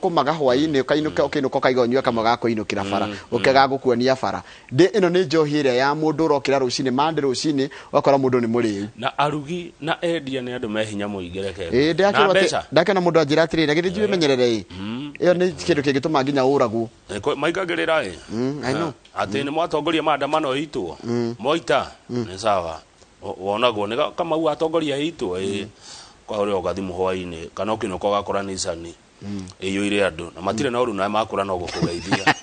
kumaga hwaini kainuka ukinuka kaiga nyua kamwe ga kuinukira bara ukega gukuonia bara ino ni njohire ya mundu rokira rucini mande rucini wakora mundu ni muriu na arugi na endia ni andu mehinya muingereke ndakena mundu anjira atirire githii njue menyerere iyo ni kindu kingituma nginya uragu maigagirira I know ati ni mwatongoria maandamano itwo moita ni sawa wonagwo ni kama u atongoria itwo kwa uri ogathimu hwaini kana ukinuka gakora ni cani iyo ire andu na matire na uru na makura no gukugeithia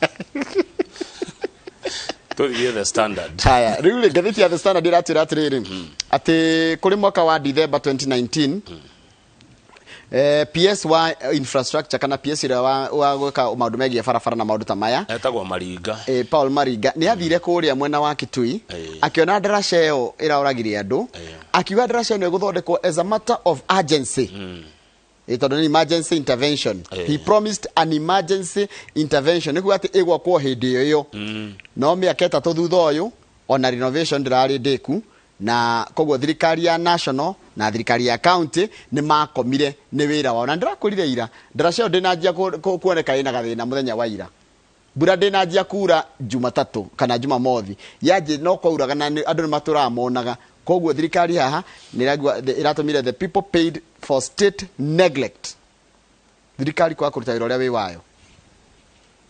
to the standard haya riu ngathiti ya the standard iratira atiriri ati kuri mwaka wa December 2019 PS wa infrastructure kana PS ira wa gweka maundu megie barabara na maundu ta maya etagwo Maringa Paul Maringa ni athire kuria mwena wa Kitui akiona ndaraca iyo irauragire andu akiwa ndaraca ino iguthondekwo as a matter of urgency ito ni emergency intervention he promised an emergency intervention niku ati igwa kwa hindi iyo no miaka 3 thutha uyu ona renovation ndirari ndiku na kogwo thirikari ya national na thirikari ya county ni makomire ni wira wao na ndirakurire ira ndaracio ndinajia kuoneka ina gathina muthenya wa ira mbura ndinajia kura Jumatatu kana Jumamothi yaje no kwauraga na andu ni maturamonaga kogwo thirikari haha niragwa iratumire the people paid for state neglect thirikari kwa kuruta wira uria wi wayo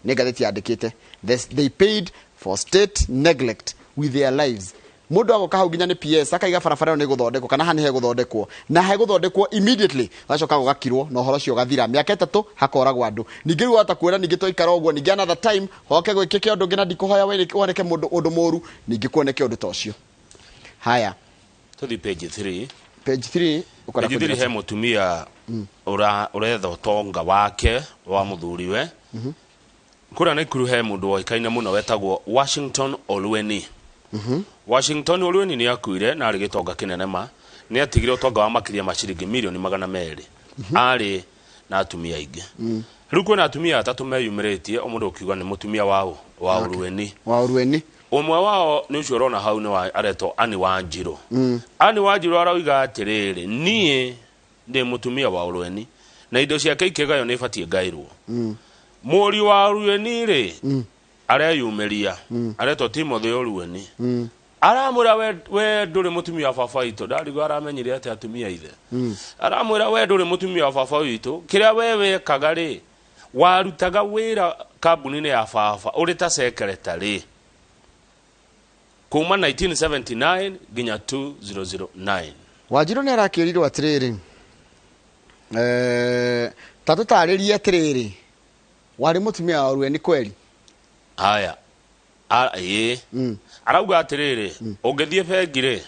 ni gatheti yandikite they paid for state neglect with their lives mundu agoka hau ginya ni PS akaiga barabara ni guthondekwo kana hani he guthondekwo na he guthondekwo immediately gacoka gugakirwo no horo cio gathira miaka 3 hakoragwo andu ningi riu hata kuona ningi toikara ogwo ningi another time hoke gwikike undu ngina ndikuhoya woneke mundu undu moru ningi kuoneke undu tocio haya tuthi page 3 ukora page 3 he mutumia uretha utonga wake wa muthuriwe kura na ikuru he mundu oikaine muno wetagwo Washington Olweni Washington Olweni ni akuire na ari gitonga kinene ma ni atigire utonga wa makiria maciringi milioni 200 ari na atumia ingi riu kwina atumia atatu meyumiritie omundu ukiuga ni mutumia wao wa Olweni umwe wao ni ucio rona hau ni areto Ani Wanjiru Ani Wanjiru arauga atiriri nie ndi mutumia wa Olweni na indo ciake ikigayo ni ibatie ngairwo muri wa Olweni ri areyumeria areto Timothy Olweni aramura we nduri mutumia baba itu ndarigo aramenyire ati atumia ithe aramura we nduri mutumia wa baba itu kiria wewe kagari warutaga wira kambuni-ini ya baba uri ta secretary kuma 1979 ginya 2009 Wanjiru ni arakirirwo atiriri tatu tarĩrie atiriri wari mutumia wa Olweni kweli haya arauga atiriri ungithie bengire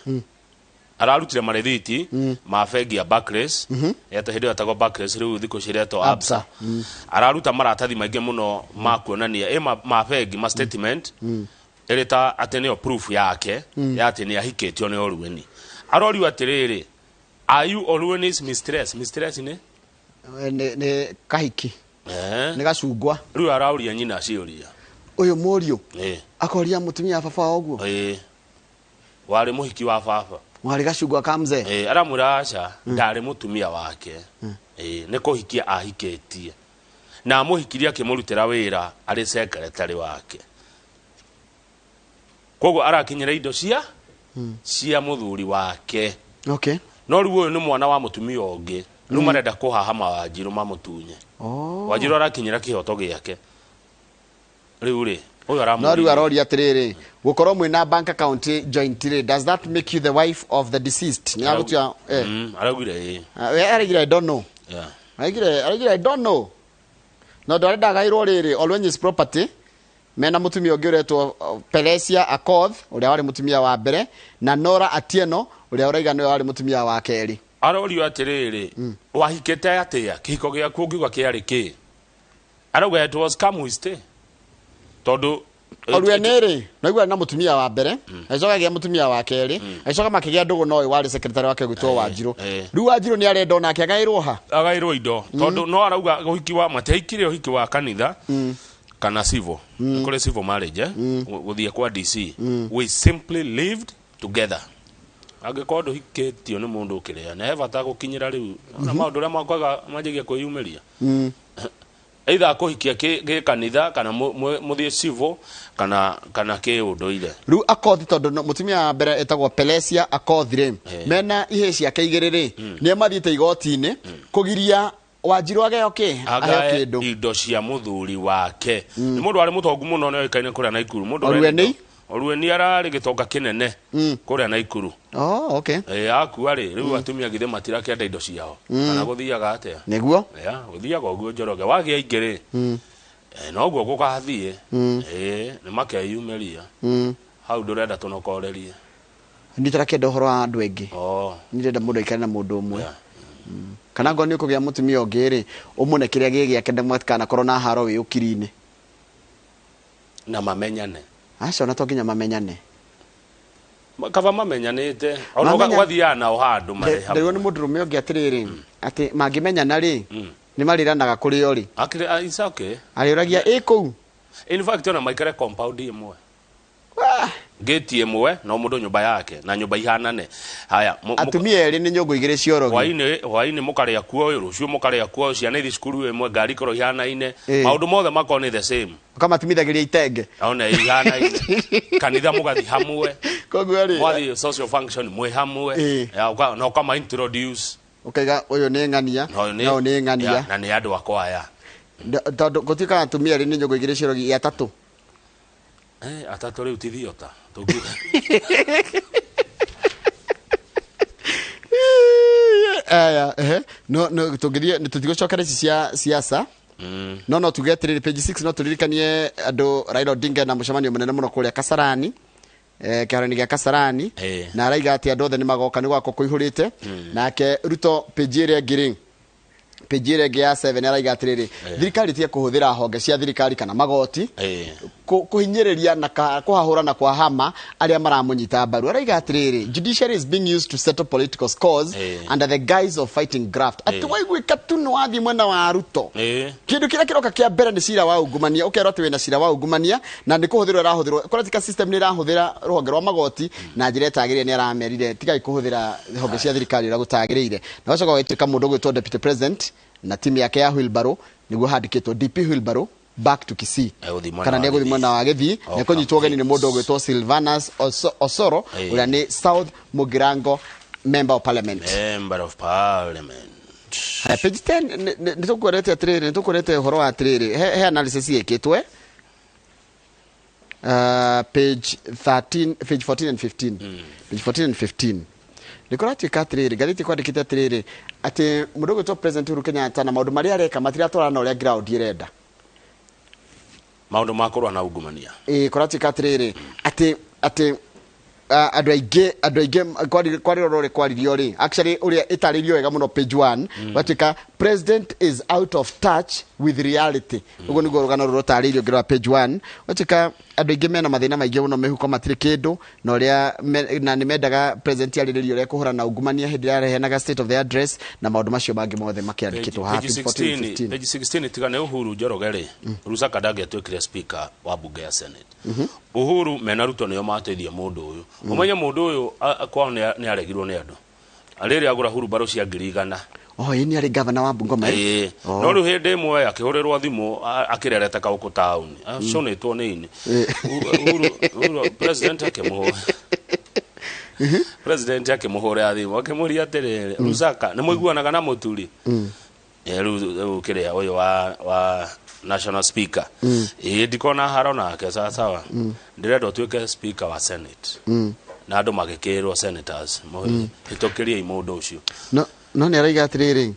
ararutire marethiti ma bengi ya Barclays yeta hindi atagwo Barclays riu thiko cireto Absa araruta maratathi maingi muno ma kuonania ma bengi ma statement ereta ateneo proof yake yate ni ahiketio ni Olweni arori atiriri are you Olweni's mistress ne kahiki ne gacungwa riu arauria nyina ciuria uyu muriu akoria mutumia baba ogwo wari muhiki wa baba wari gacungwa kamze aramuraca ndari mutumia wake ne kuhikia ahiketie na muhikiria akimurutira wira ari secretary wake kogo arakinyira indo cia muthuri wake no riu uyu ni mwana wa mutumia ungi riu marenda kuhahama Wanjiru mamutunye Wanjiru arakinyira kihoto giake riu ri uyu no riu arori atiriri gukorwo mwina bank account jointly does that make you the wife of the deceased ni agutia aragire I don't know I don't know no ndarenda gairwo riri Olwen's property mena mutumia ungi uretwo Peresia Akoth uria wari mutumia wa mbere na Nora Atieno uria uraiga ni wari mutumia wa keri arori atiriri wahikete atia kihiko giaku ngiuga kiari ki arauga it was come we stay todo Olwenere naigwa na mutumia wa mbere aicoka gia mutumia wa keri aicoka makigia ndugu no wari secretary wake gwitwo Wanjiru riu Wanjiru ni arenda onake agairwo indo todo no arauga uhiki wa mateikire uhiki wa kanitha kana civil kule civil marriage guthie kwa DC we simply lived together agikorwo hiketio ni mundu ukiria na evata gukinyira riu na maundu ria makwaga majigia kwiyumeria either kuhikia ke kanitha kana muthie civil kana ke unduire riu akothi tondu mutumia mbere etagwo Pelesia akothire mena ihe ciake igiriri ni mathiite igoti-ini kugiria Wanjiru ageo ki ageo kindu indo cia muthuri wake ni mundu ari mutongu muno ne kaine kuria Naikuru mundu Orueni arari gitonga kinene kuria Naikuru okay akua ri riu atumia githe matira kienda indo ciao kana guthiaga atia niguo guthiaga uguo Njoroge wagia ingiri no guo gukathie ni makeyumeria hau ndurenda tunokorerie nditara kenda uhoro wa andu engi ndirenda mundu aikare na mundu umwe kana ngo ni kugia mutumia ongiri umune kiria gigia kenda mwatikana korwo na haro wi ukiri-ini na mamenyane acio na tonginya mamenyane kava mamenyanite ono gathia na handu mare hamwe ndio ni mundu rume ongi atiriri ati mangimenyana ri ni mariranaga kuri ori akire is okay arioragia iko in fact ona maikare compound imwe gate imwe no mundu nyumba yake na nyumba ihanane haya atumia eri ni nyungu igire ciorogi waini mukaria kuo rucio mukaria kuo ciana ithi cukuru imwe ngari koro ihanaine maundu mothe makoni the same kama tumithagiria itenge ona ihanaine kanitha mugathi hamwe koguo ri mwathi social function mwe hamwe no kama introduce ukaiga uyu ni ngania no ni ngania na ni andu akwaya tondu gutika atumia eri ni nyungu igire ciorogi atatu atatu riu tithiota no tugithie tutigocokera ici cia siasa no tugetiriri page 6 no turirikanie andu Raila Odinga na mucemanio munene muno kuria Kasarani kiharani gia Kasarani na araiga ati andu othe ni magoka ni gwako kuihurite nake Ruto page ire ngiri page ire ya 7 araiga atiriri thirikari tie kuhuthira honge cia thirikari kana magoti kuhinyiriria na kuhahura na kwa hama aria maramunyita mbaru araiga atiriri judiciary is being used to settle political scores under the guise of fighting graft atiwaigwika tu no wathi mwena wa Ruto kindu kira kiroka kia mbere ni cira wa ungumania ukero ati wina cira wa ungumania na ndi kuhuthirwo rahuthirwo political system ni rahuthira ruhonge rwa magoti na njira etagirire ni aramerire tigai kuhuthira honge cia thirikari ra gutagirire na wacoka gwituika mundu gwitwo deputy president na timu yake ya Wheelbarrow niguo handikitwo DP Wheelbarrow back to Kisii kana nego thimona wa Githii ne konyitwo geni ni mundu gwitwo Silvanus Osoro uria ni South Mugirango member of parliament page 10 nitukurete atiriri nitukurete horo wa atiriri he analysis yekitwe page 13 page 14 and 15 page 14 and 15 nikorati katriri gariti kwandikite atiriri ati mundu gwitwo president Uhuru Kenyatta na maundu maria areka matira twarana uria ground irenda maundu makorwa na ungumania korati katriri ati andu aige kwari rore kwaririo ri actually uria itaririo wega muno page 1 watika president is out of touch with reality ugo nigo rugano rutaririo ngira page 1 watika andu aige mena mathina maingi muno mehuko matire kindu na uria na nimendaga president yariririo ria kuhura na ungumania hindi ya rehenaga state of the address na maundu macio mangi mothe makiandikitwo ha page 16 tigane Uhuru Njoroge ri Rusa Kadage atwikire speaker wa bunge ya Senate Uhuru mena Ruto niyo mateithia mundu uyu umenye mundu uyu kwao ni aregirwo ni andu ariri agura Wheelbarrow cia 100 ni ari governor wa Bungoma no riu hindi imwe akihurirwo thimu akirereta kauku town aconetwo nini Uhuru president akimuhura thimu akimuria atiriri Rusaka ni muiguanaga na muturi riu kiria uyu wa national speaker ndikona harona ke sawa ndirenda utuike speaker wa Senate na andu magikirwo senators hitokirie imundu ucio no ni araiga atiriri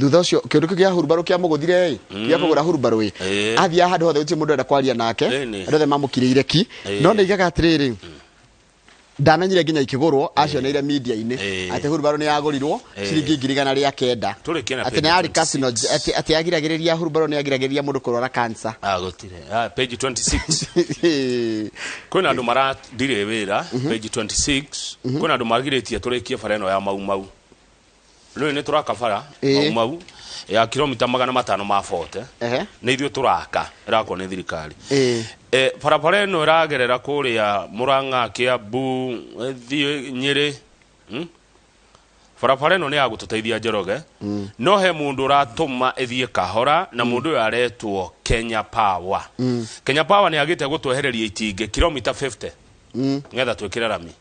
thutha ucio kindu kia Wheelbarrow kia muguthire kia kugura Wheelbarrow athia handu hothe uti mundu enda kwaria nake andu othe mamukiriire ki no ni igaga atiriri ndamenyire nginya ikigurwo acioneire media-ini ati Wheelbarrow ni yagurirwo ciringi 1,900 ati ni ari casino ati agiragiriria Wheelbarrow ni agiragiriria mundu kurwara cancer gutire page 26 kuna andu maradire wira page 26 kuna andu magiritie turikie fareno ya mau riu ni turakabara mau ya kilomita 500 ma forte ni ithuĩ turaka irakwo ni thirikari barabara ĩno ĩragerera kũrĩa Murang'a Kiambu Nyeri barabara ĩno nĩ ya gũtũteithia Njoroge no he mũndũ ũratũma ĩthiĩ kahora na mũndũ ũyũ aretwo Kenya Power. Kenya Power nĩ agĩte gũtwehereria itingĩ kilomita 50 ngetha twĩkĩre rami.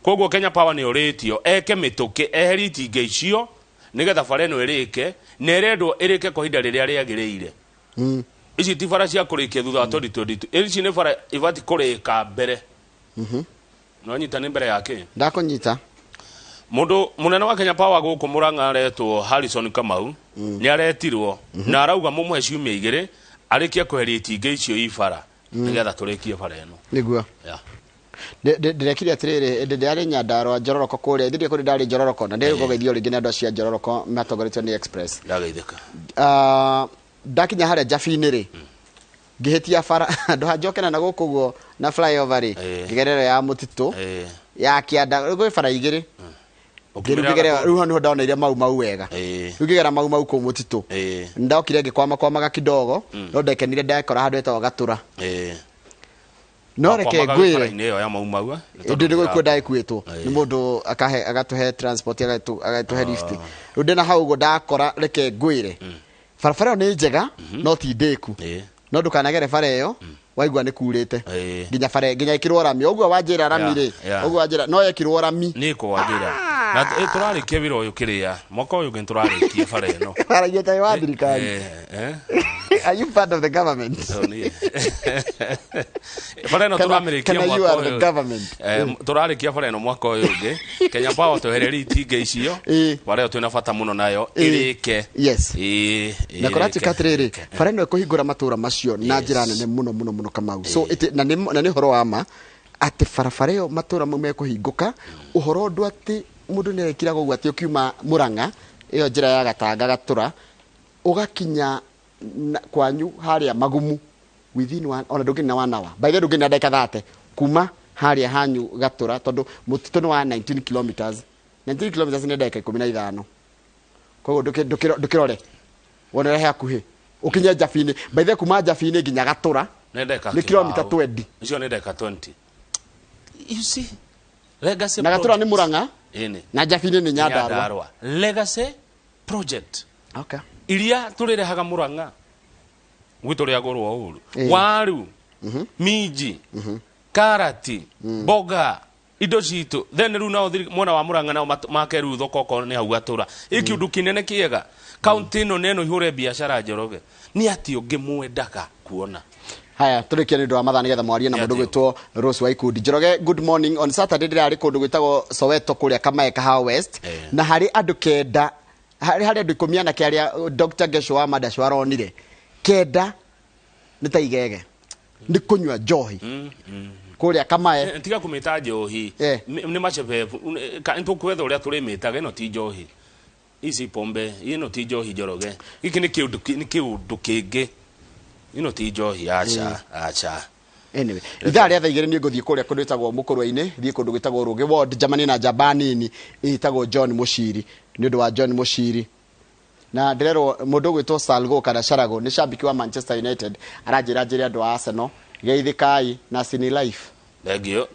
Koguo Kenya Power nĩ ũrĩtio eke mĩtũkĩ eheri itingĩ icio nĩgetha bara ĩno ĩrĩke na ĩrendwo ĩrĩke kwa ihinda rĩrĩa rĩagĩrĩire. Ici ti bara cia kũrĩkia thutha wa 2022. Ici nĩ bara ibati kũrĩka mbere. No nyita nĩ mbere yake. Ndakũnyita. Mundu munene wa Kenya Power gũkũ Murang'a aretwo Harrison Kamau nĩ aretirwo na arauga mumuhe ciumia igĩrĩ arĩkia kweheria itingĩ icio ibara nĩgetha tũrĩkie bara ĩno. Nĩguo. Ndirekire atirĩrĩ ndĩarĩ Nyandarua Njororoko kũrĩa ndĩrĩ kũrĩ ndarĩ Njororoko na ndĩrĩ kũgeithio rĩngĩ na andũ cia Njororoko matongoretio nĩ Express. Ndageithĩka. Ndakinya harĩa Jabi-inĩ rĩ ngĩhĩtia bara andũ hanjokena na gũkũ guo na flyover rĩ ngigerero ya mũtitũ ya kĩanda gwĩ bara igĩrĩ ngĩgerera rĩu nĩ ndona iria mau wega rĩu ngĩgera mau kũ mũtitũ ndokire ngĩkwama kidogo no ndekenire ndakora handũ etagwo Gatura no reke ngwĩre ĩyo ya mau ndĩ gũkũ ndaikuĩtwo nĩ mũndũ agatuhe transport agatuhe lift rĩu ndĩ na hau ũguo ndakora reke ngwĩre barabara ĩyo nĩ njega no ti ndĩku no ndukanagere bara ĩyo waigua nĩ kurĩte nginya ĩkĩrwo rami ũguo wanjĩra rami rĩ ũguo wanjĩra no yekĩrwo rami nĩ kũwanjĩra na tũrarĩkia wĩra ũyũ kĩrĩa mwaka ũyũ ũngĩ tũrarĩkia bara ĩno aragia ta wa thirikari. Are you part of the government? Bara ĩno tũramĩrĩkia mwaka ũyũ tũrarĩkia bara ĩno mwaka ũyũ ũngĩ Kenya Power twehererie itingĩ icio bara ĩyo twĩna bata mũno nayo ĩrĩke. Yes. Na kũratuĩka atĩrĩrĩ bara ĩno ĩkũhingũra matũũra macio na njĩra nene mũno Kamau. So na nĩ ũhoro wa ma atĩ barabara ĩyo matũũra mau mekũhingũka ũhoro ũndũ atĩ mũndũ nĩ arekira gũgũ atĩ ũkiuma Murang'a ĩyo njĩra ya Gatanga Gatura ũgakinya kwanyu harĩa Magumu within one ona ndũngĩ na 1 hour by the way ndũngĩ na ndeka 30 kuma harĩa hanyu Gatura tondũ mũtitũ nĩ wa 19 kilometers nĩ ndeka 15 koguo ndũkĩrore wonere hakuhĩ ukinye Jabi-inĩ by the way kuma Jabi-inĩ nginya Gatura nĩ kilomita 20 icio nĩ ndeka 20 you see legacy na Gatura nĩ Murang'a na Jabi-inĩ nĩ Nyandarua legacy project okay iria tũrĩrehaga Murang'a gwĩtũrĩagũrwo ũru waru minji karati mboga indo citũ then rĩu nao mwena wa Murang'a nao make rĩu thoko okorwo nĩ hau Gatura ikiundu kinene kĩega kaunti ĩno neno ihũre biacara Njoroge nĩ atĩ ũngĩmwendaga kuona. Haya tũrĩkia nĩ ũndũ wa mathaa nĩgetha mwarie na mũndũ gwĩtwo Rose Waikundi. Njoroge, good morning. On Saturday ndĩrarĩ kũndũ gwĩtagwo Soweto kũrĩa Kamae Kahawa West na harĩ andũ kenda harĩ andũ 10 na kĩarĩa Dr. Gesho wa Madasho aronire kenda nĩ ta igege nĩ kũnyua njohi kũrĩa Kamae tiga kũmĩta njohi nĩ macebebu nĩtũkwetha ũrĩa tũrĩmĩtaga ĩno ti njohi ici pombe ĩno ti njohi Njoroge gĩkĩ nĩ kĩũndũ kĩngĩ ĩno ti njohi acha anyway ithaa rĩa thaa igĩrĩ nĩ ngũthiĩ kũrĩa kũndũ gwĩtagwo Mũkũrwa-inĩ thiĩ kũndũ gwĩtagwo Rũgĩ Ward Germany na njamba nini ĩtagwo John Mushiri nĩ ũndũ wa John Mushiri na ndĩrerwo mũndũ gwĩtwo Salgo kana Sharago nĩ shabiki wa Manchester United aranjĩra njĩre andũ a Arsenal geithikai na Cine Life thengio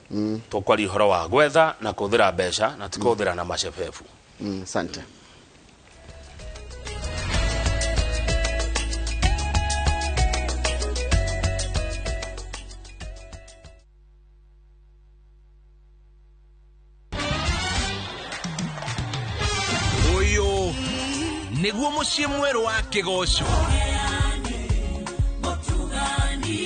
tũkwaria ũhoro wa gwetha na kũhũthĩra mbeca na tikũhũthĩra na macebebu. Asante. Nĩguo mũciĩ mwerũ wa Kĩgoco